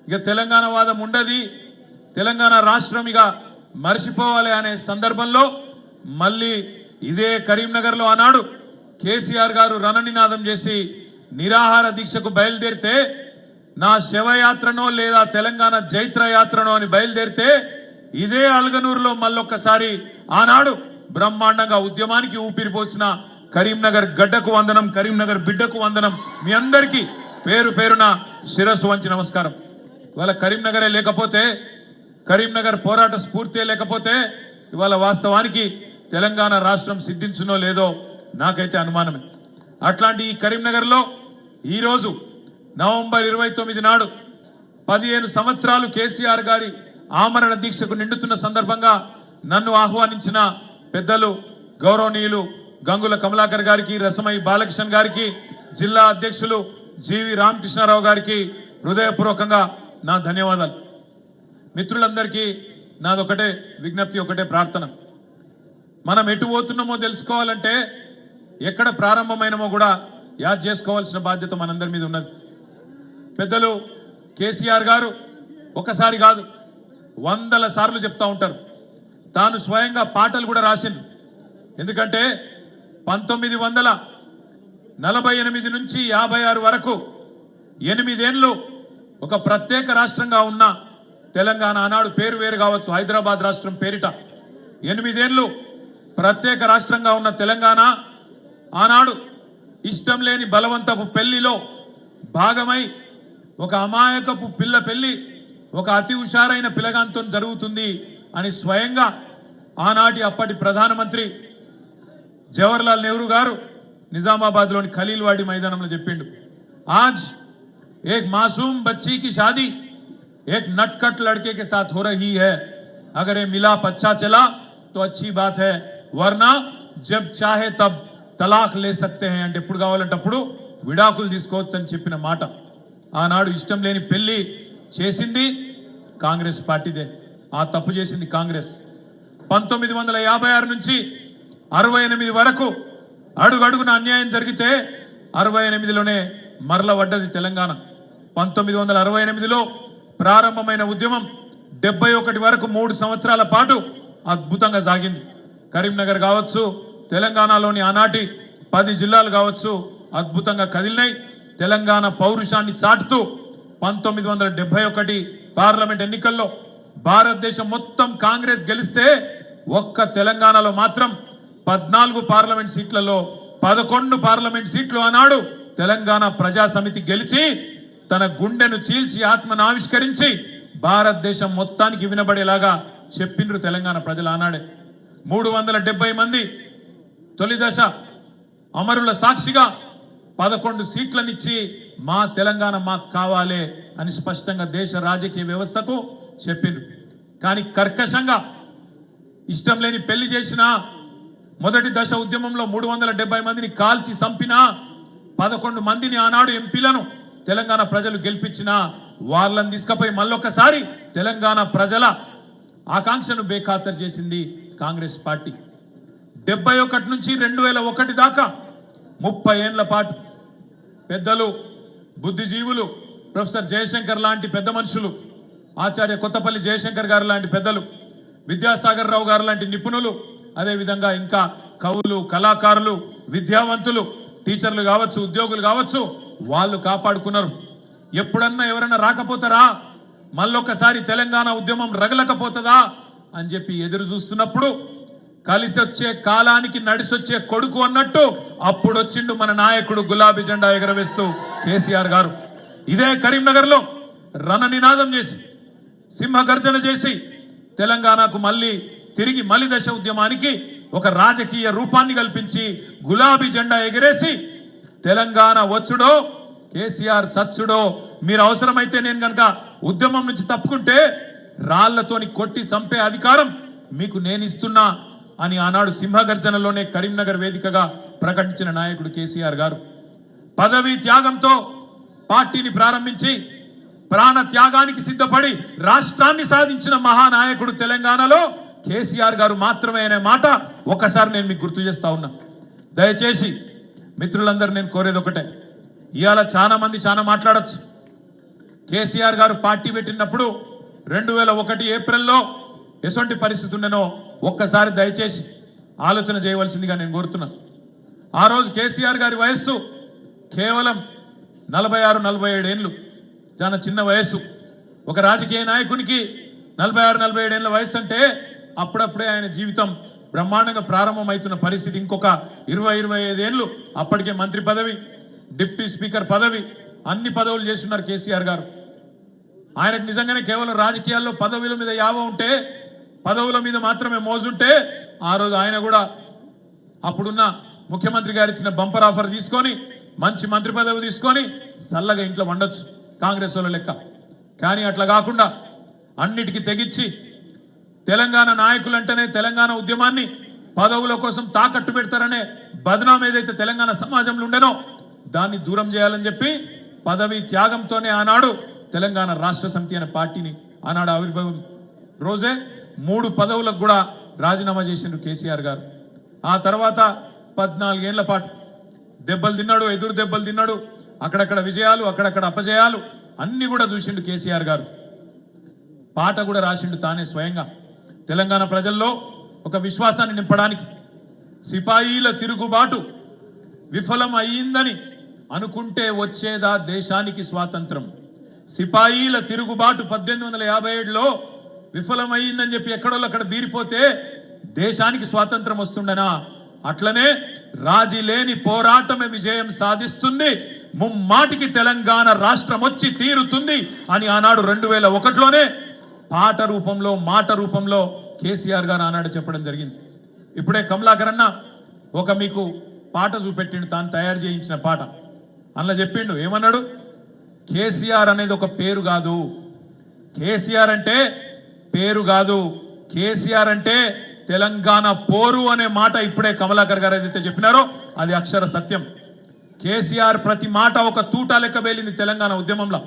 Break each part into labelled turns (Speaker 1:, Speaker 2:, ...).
Speaker 1: ఇక తెలంగాణ వాదం ఉండది, తెలంగాణ రాష్ట్రం ఇక మర్చిపోవాలి అనే సందర్భంలో మళ్ళీ ఇదే కరీంనగర్లో ఆనాడు కేసీఆర్ గారు రణనినాదం చేసి నిరాహార దీక్షకు బయలుదేరితే, నా శవయాత్రనో లేదా తెలంగాణ జైత్ర యాత్రనో అని బయలుదేరితే ఇదే అల్గనూరులో మళ్ళొక్కసారి ఆనాడు బ్రహ్మాండంగా ఉద్యమానికి ఊపిరిపోసిన కరీంనగర్ గడ్డకు వందనం, కరీంనగర్ బిడ్డకు వందనం. మీ అందరికీ పేరు పేరున శిరస్సు వంచి నమస్కారం. ఇవాళ కరీంనగరే లేకపోతే, కరీంనగర్ పోరాట స్ఫూర్తి లేకపోతే ఇవాళ వాస్తవానికి తెలంగాణ రాష్ట్రం సిద్ధించునో లేదో నాకైతే అనుమానమే. అట్లాంటి ఈ కరీంనగర్లో ఈరోజు నవంబర్ 29 నాడు 15 సంవత్సరాలు కేసీఆర్ గారి ఆమరణ దీక్షకు నిండుతున్న సందర్భంగా నన్ను ఆహ్వానించిన పెద్దలు గౌరవనీయులు గంగుల కమలాకర్ గారికి, రసమై బాలకృష్ణ గారికి, జిల్లా అధ్యక్షులు జీవి రామకృష్ణారావు గారికి హృదయపూర్వకంగా నా ధన్యవాదాలు. మిత్రులందరికీ నాదొకటే విజ్ఞప్తి, ఒకటే ప్రార్థన. మనం ఎటు పోతున్నామో తెలుసుకోవాలంటే, ఎక్కడ ప్రారంభమైనమో కూడా యాద్ చేసుకోవాల్సిన బాధ్యత మనందరి మీద ఉన్నది. పెద్దలు కేసీఆర్ గారు ఒకసారి కాదు 100ల సార్లు చెప్తా ఉంటారు. తాను స్వయంగా పాటలు కూడా రాసిండు. ఎందుకంటే 1948 నుంచి 56 వరకు 8 ఏళ్ళు ఒక ప్రత్యేక రాష్ట్రంగా ఉన్న తెలంగాణ, ఆనాడు పేరు వేరు కావచ్చు, హైదరాబాద్ రాష్ట్రం పేరిట 8 ఏళ్ళు ప్రత్యేక రాష్ట్రంగా ఉన్న తెలంగాణ ఆనాడు ఇష్టం లేని బలవంతపు పెళ్లిలో భాగమై ఒక అమాయకపు పిల్ల పెళ్లి ఒక అతి హుషారైన పిల్లగాంతో జరుగుతుంది అని స్వయంగా ఆనాటి అప్పటి ప్రధానమంత్రి జవహర్లాల్ నెహ్రూ గారు నిజామాబాద్లోని ఖలీల్వాడి మైదానంలో చెప్పిండు. ఆజ్ एक मासूम बच्ची की शादी एक नटखट लड़के के साथ हो रही है. अगर ये मिलाप अच्छा चला तो अच्छी बात है, वरना जब चाहे तब तलाक ले सकते हैं అంటే ఎప్పుడు కావాలంటే అప్పుడు విడాకులు తీసుకోవచ్చు అని చెప్పిన మాట. ఆనాడు ఇష్టం లేని పెళ్లి చేసింది కాంగ్రెస్ పార్టీదే. ఆ తప్పు చేసింది కాంగ్రెస్. 1956 నుంచి 68 వరకు అడుగడుగున అన్యాయం జరిగితే 68లోనే మరల పడ్డది తెలంగాణ. 1968లో ప్రారంభమైన ఉద్యమం 71 వరకు 3 సంవత్సరాల పాటు అద్భుతంగా సాగింది. కరీంనగర్ కావచ్చు, తెలంగాణలోని ఆనాటి 10 జిల్లాలు కావచ్చు, అద్భుతంగా కదిలినాయి. తెలంగాణ పౌరుషాన్ని చాటుతూ 1971 పార్లమెంట్ ఎన్నికల్లో భారతదేశం మొత్తం కాంగ్రెస్ గెలిస్తే ఒక్క తెలంగాణలో మాత్రం 14 పార్లమెంట్ సీట్లలో 11 పార్లమెంట్ సీట్లు ఆనాడు తెలంగాణ ప్రజా సమితి గెలిచి తన గుండెను చీల్చి ఆత్మను ఆవిష్కరించి భారతదేశం మొత్తానికి వినబడేలాగా చెప్పిండ్రు తెలంగాణ ప్రజలు ఆనాడే. 370 మంది తొలి దశ అమరుల సాక్షిగా 11 సీట్లనిచ్చి మా తెలంగాణ మాకు కావాలి అని స్పష్టంగా దేశ రాజకీయ వ్యవస్థకు చెప్పిండ్రు. కానీ కర్కశంగా ఇష్టం లేని పెళ్లి చేసిన మొదటి దశ ఉద్యమంలో 370 మందిని కాల్చి చంపిన 11 మందిని ఆనాడు ఎంపీలను తెలంగాణ ప్రజలు గెలిపించిన వాళ్ళని తీసుకుపోయి మళ్ళొకసారి తెలంగాణ ప్రజల ఆకాంక్షను బేఖాతరు చేసింది కాంగ్రెస్ పార్టీ. 71 నుంచి 2001 దాకా 30 ఏళ్ల పాటు పెద్దలు, బుద్ధిజీవులు, ప్రొఫెసర్ జయశంకర్ లాంటి పెద్ద మనుషులు, ఆచార్య కొత్తపల్లి జయశంకర్ గారు లాంటి పెద్దలు, విద్యాసాగర్ రావు గారు లాంటి నిపుణులు, అదేవిధంగా ఇంకా కవులు, కళాకారులు, విద్యావంతులు, టీచర్లు కావచ్చు, ఉద్యోగులు కావచ్చు, వాళ్ళు కాపాడుకున్నారు. ఎప్పుడన్నా ఎవరన్నా రాకపోతారా, మళ్ళొక్కసారి తెలంగాణ ఉద్యమం రగలకపోతుందా అని చెప్పి ఎదురు చూస్తున్నప్పుడు కలిసి వచ్చే కాలానికి నడిసొచ్చే కొడుకు అన్నట్టు అప్పుడు వచ్చిండు మన నాయకుడు గులాబీ జెండా ఎగరవేస్తూ కేసీఆర్ గారు. ఇదే కరీంనగర్లో రణనినాదం చేసి, సింహగర్జన చేసి తెలంగాణకు మళ్ళీ తిరిగి మలి దశ ఉద్యమానికి ఒక రాజకీయ రూపాన్ని కల్పించి గులాబీ జెండా ఎగరేసి తెలంగాణ వచ్చుడో కేసీఆర్ సచ్చుడో, మీరు అవసరమైతే నేను కనుక ఉద్యమం నుంచి తప్పుకుంటే రాళ్లతోని కొట్టి చంపే అధికారం మీకు నేను ఇస్తున్నా అని ఆనాడు సింహగర్జనలోనే కరీంనగర్ వేదికగా ప్రకటించిన నాయకుడు కేసీఆర్ గారు. పదవీ త్యాగంతో పార్టీని ప్రారంభించి ప్రాణ త్యాగానికి సిద్ధపడి రాష్ట్రాన్ని సాధించిన మహానాయకుడు తెలంగాణలో కేసీఆర్ గారు మాత్రమే అనే మాట ఒకసారి నేను మీకు గుర్తు చేస్తా ఉన్నా. దయచేసి మిత్రులందరూ నేను కోరేది ఒకటే, ఇవాళ చాలా మంది చాలా మాట్లాడచ్చు. కేసీఆర్ గారు పార్టీ పెట్టినప్పుడు 2001 ఏప్రిల్లో ఎటువంటి పరిస్థితి ఉండనో ఒక్కసారి దయచేసి ఆలోచన చేయవలసిందిగా నేను కోరుతున్నాను. ఆ రోజు కేసీఆర్ గారి వయస్సు కేవలం 46-47 ఏళ్ళు, చాలా చిన్న వయస్సు. ఒక రాజకీయ నాయకునికి 46-47 ఏళ్ళ వయసు అంటే అప్పుడప్పుడే ఆయన జీవితం బ్రహ్మాండంగా ప్రారంభమవుతున్న పరిస్థితి. ఇంకొక 20-25 ఏళ్ళు అప్పటికే మంత్రి పదవి, డిప్యూటీ స్పీకర్ పదవి, అన్ని పదవులు చేస్తున్నారు కేసీఆర్ గారు. ఆయనకు నిజంగానే కేవలం రాజకీయాల్లో పదవుల మీద యావ ఉంటే, పదవుల మీద మాత్రమే మోజుంటే ఆ రోజు ఆయన కూడా అప్పుడున్న ముఖ్యమంత్రి గారు ఇచ్చిన బంపర్ ఆఫర్ తీసుకొని మంచి మంత్రి పదవి తీసుకొని చల్లగా ఇంట్లో వండొచ్చు కాంగ్రెస్ వాళ్ళ లెక్క. కానీ అట్లా కాకుండా అన్నిటికీ తెగించి తెలంగాణ నాయకులంటేనే తెలంగాణ ఉద్యమాన్ని పదవుల కోసం తాకట్టు పెడతారనే బదనాం ఏదైతే తెలంగాణ సమాజంలో ఉండేనో దాన్ని దూరం చేయాలని చెప్పి పదవి త్యాగంతోనే ఆనాడు తెలంగాణ రాష్ట్ర సమితి అనే పార్టీని ఆనాడు ఆవిర్భావం రోజే 3 పదవులకు కూడా రాజీనామా చేసిండ్రు కేసీఆర్ గారు. ఆ తర్వాత 14 ఏళ్ల పాటు దెబ్బలు తిన్నాడు, ఎదురు దెబ్బలు తిన్నాడు, అక్కడక్కడ విజయాలు, అక్కడక్కడ అపజయాలు అన్ని కూడా చూసిండు కేసీఆర్ గారు. పాట కూడా రాసిండు తానే స్వయంగా. తెలంగాణ ప్రజల్లో ఒక విశ్వాసాన్ని నింపడానికి సిపాయిల తిరుగుబాటు విఫలం అయ్యిందని అనుకుంటే వచ్చేదా దేశానికి స్వాతంత్రం. సిపాయిల తిరుగుబాటు 1857లో విఫలమైందని చెప్పి ఎక్కడోళ్ళు అక్కడ బీరిపోతే దేశానికి స్వాతంత్రం వస్తుండనా? అట్లనే రాజీ లేని పోరాటమే విజయం సాధిస్తుంది, ముమ్మాటికి తెలంగాణ రాష్ట్రం వచ్చి తీరుతుంది అని ఆనాడు 2001లోనే పాట రూపంలో, మాట రూపంలో కేసీఆర్ గారు ఆనాడు చెప్పడం జరిగింది. ఇప్పుడే కమలాకర్ అన్న ఒక మీకు పాట చూపెట్టిండు, తాను తయారు చేయించిన పాట. అందులో చెప్పిండు, ఏమన్నాడు? కేసీఆర్ అనేది ఒక పేరు కాదు, కేసీఆర్ అంటే పేరు కాదు, కేసీఆర్ అంటే తెలంగాణ పోరు అనే మాట ఇప్పుడే కమలాకర్ గారు ఏదైతే చెప్పినారో అది అక్షర సత్యం. కేసీఆర్ ప్రతి మాట ఒక తూటా లెక్క వేలింది తెలంగాణ ఉద్యమంలో.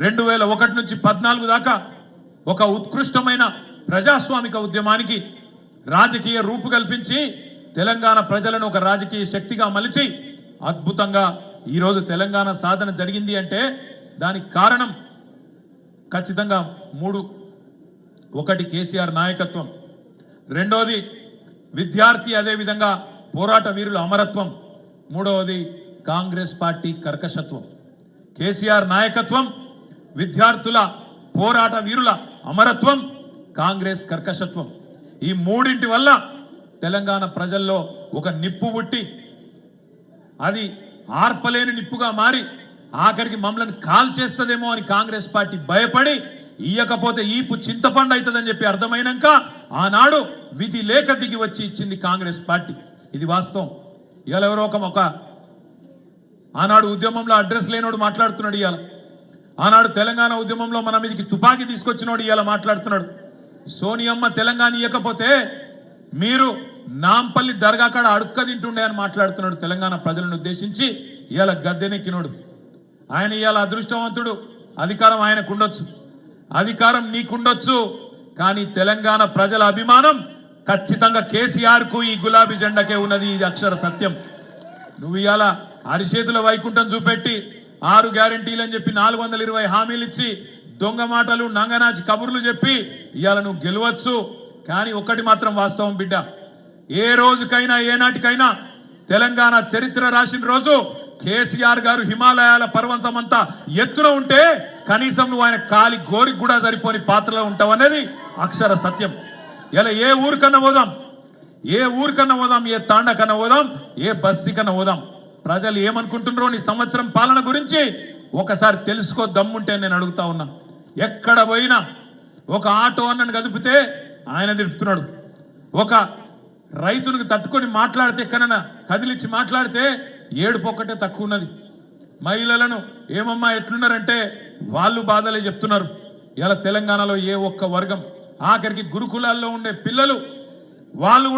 Speaker 1: 2001 నుంచి 14 దాకా ఒక ఉత్కృష్టమైన ప్రజాస్వామిక ఉద్యమానికి రాజకీయ రూపు కల్పించి తెలంగాణ ప్రజలను ఒక రాజకీయ శక్తిగా మలిచి అద్భుతంగా ఈరోజు తెలంగాణ సాధన జరిగింది అంటే దానికి కారణం ఖచ్చితంగా 3. ఒకటి కేసీఆర్ నాయకత్వం, రెండోది విద్యార్థి అదేవిధంగా పోరాట వీరుల అమరత్వం, మూడవది కాంగ్రెస్ పార్టీ కర్కశత్వం. కేసీఆర్ నాయకత్వం, విద్యార్థుల పోరాట వీరుల అమరత్వం, కాంగ్రెస్ కర్కశత్వం, ఈ మూడింటి వల్ల తెలంగాణ ప్రజల్లో ఒక నిప్పు పుట్టి అది ఆర్పలేని నిప్పుగా మారి ఆఖరికి మమ్మల్ని కాల్ చేస్తుందేమో అని కాంగ్రెస్ పార్టీ భయపడి ఇయ్యకపోతే ఈపు చింతపండు అవుతుందని చెప్పి అర్థమైనాక ఆనాడు విధి లేక దిగి వచ్చి ఇచ్చింది కాంగ్రెస్ పార్టీ. ఇది వాస్తవం. ఇవాళ ఎవరో ఒక ఆనాడు ఉద్యమంలో అడ్రస్ లేనోడు మాట్లాడుతున్నాడు. ఇవాళ ఆనాడు తెలంగాణ ఉద్యమంలో మన మీదకి తుపాకీ తీసుకొచ్చినోడు ఇవాళ మాట్లాడుతున్నాడు. సోనియమ్మ తెలంగాణ ఇయ్యకపోతే మీరు నాంపల్లి దర్గా కాడ అడుక్క తింటుండే అని మాట్లాడుతున్నాడు తెలంగాణ ప్రజలను ఉద్దేశించి. ఇవాళ గద్దెనెక్కినోడు ఆయన. ఇవాళ అదృష్టవంతుడు, అధికారం ఆయనకు ఉండొచ్చు, అధికారం నీకుండొచ్చు, కానీ తెలంగాణ ప్రజల అభిమానం ఖచ్చితంగా కేసీఆర్ కు ఈ గులాబీ జెండాకే ఉన్నది. ఇది అక్షర సత్యం. నువ్వు ఇవాళ అరిచేతుల వైకుంఠం చూపెట్టి 6 గ్యారెంటీలు అని చెప్పి 420 హామీలు ఇచ్చి దొంగ మాటలు నంగనాచి కబుర్లు చెప్పి ఇవాళ నువ్వు గెలవచ్చు. కానీ ఒకటి మాత్రం వాస్తవం బిడ్డ, ఏ రోజుకైనా ఏనాటికైనా తెలంగాణ చరిత్ర రాసిన రోజు కేసీఆర్ గారు హిమాలయాల పర్వతమంతా ఎత్తున ఉంటే కనీసం నువ్వు ఆయన కాలి గోరికి కూడా సరిపోని పాత్రలో ఉంటావు అనేది అక్షర సత్యం. ఇలా ఏ ఊరికన్నా పోదాం, ఏ ఊరికన్నా పోదాం, ఏ తాండ కన్నా పోదాం, ఏ బస్తీ కన్నా పోదాం, ప్రజలు ఏమనుకుంటున్నారో నీ సంవత్సరం పాలన గురించి ఒకసారి తెలుసుకో దమ్ముంటే నేను అడుగుతా ఉన్నా. ఎక్కడ పోయినా ఒక ఆటో అన్నను కదిపితే ఆయన తిప్పుతున్నాడు, ఒక రైతునికి తట్టుకొని మాట్లాడితే ఎక్కడన్నా కదిలిచ్చి మాట్లాడితే ఏడుపొక్కటే తక్కువ ఉన్నది. మహిళలను ఏమమ్మా ఎట్లున్నారంటే వాళ్ళు బాధలే చెప్తున్నారు. ఇలా తెలంగాణలో ఏ ఒక్క వర్గం, ఆఖరికి గురుకులాల్లో ఉండే పిల్లలు వాళ్ళు